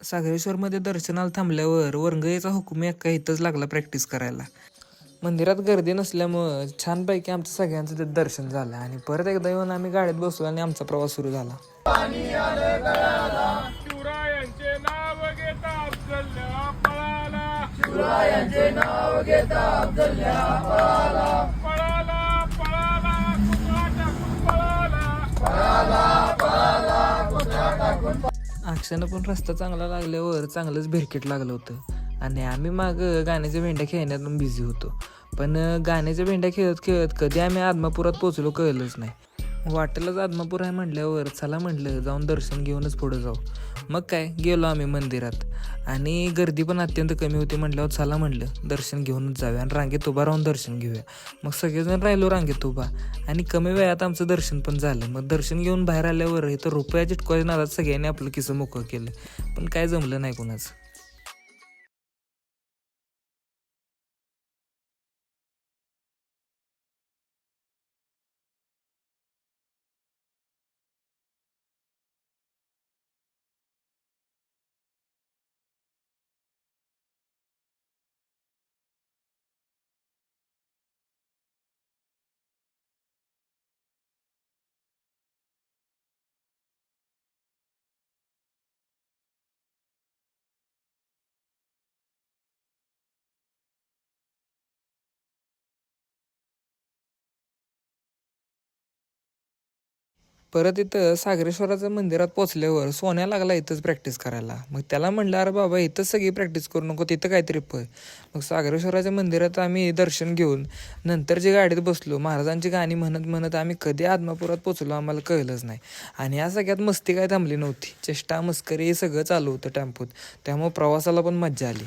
सागरेश्वरमध्ये दर्शनाला थांबल्यावर वरंगईचा हुकूम एका इथंच लागला प्रॅक्टिस करायला. मंदिरात गर्दी नसल्यामुळं छानपैकी आमचं सगळ्यांचं तिथं दर्शन झालं आणि परत एकदा येऊन आम्ही गाडीत बसलो आणि आमचा प्रवास सुरू झाला. शिवरायांचे नाव घेता अफजलला पळाला, शिवरायांचे नाव घेता अफजलला पळाला, पळाला पळाला कुत्रा टाकून पळाला, पळाला पळाला कुत्रा टाकून. अक्षानं पण रस्ता चांगला लागल्यावर चांगलंच भिरकीट लागलं होतं आणि आम्ही मागं गाण्याच्या भेंड्या खेळण्यातून बिझी होतो. पण गाण्याच्या भेंड्या खेळत खेळत कधी आम्ही आदमापुरात पोचलो कळलंच नाही. वाटेलाच आदमापूर आहे म्हटल्यावर चला म्हटलं जाऊन दर्शन घेऊनच पुढं जाऊ. मग काय गेलो आम्ही मंदिरात आणि गर्दी पण अत्यंत कमी होती म्हटल्यावर चला म्हटलं दर्शन घेऊनच जाऊया आणि रांगेत उभा राहून दर्शन घेऊया. मग सगळेजण राहिलो रांगेत उभा आणि कमी वेळात आमचं दर्शन पण झालं. मग दर्शन घेऊन बाहेर आल्यावर इथं रुपया चिटकवायच्या नादात सगळ्यांनी आपलं किस्सं मोकळं केलं, पण काय जमलं नाही कुणाचं. परत इथं सागरेश्वराच्या मंदिरात पोचल्यावर सोन्या लागला इथंच प्रॅक्टिस करायला. मग त्याला म्हणलं अरे बाबा इथंच सगळी प्रॅक्टिस करू नको, तिथं काहीतरी पळ. मग सागरेश्वराच्या मंदिरात आम्ही दर्शन घेऊन नंतर जे गाडीत बसलो महाराजांची गाणी म्हणत म्हणत आम्ही कधी आदमापुरात पोचलो आम्हाला कळलंच नाही. आणि या सगळ्यात मस्ती काय थांबली नव्हती, चेष्टा मस्करी हे सगळं चालू होतं टेम्पोत, त्यामुळे प्रवासाला पण मज्जा आली.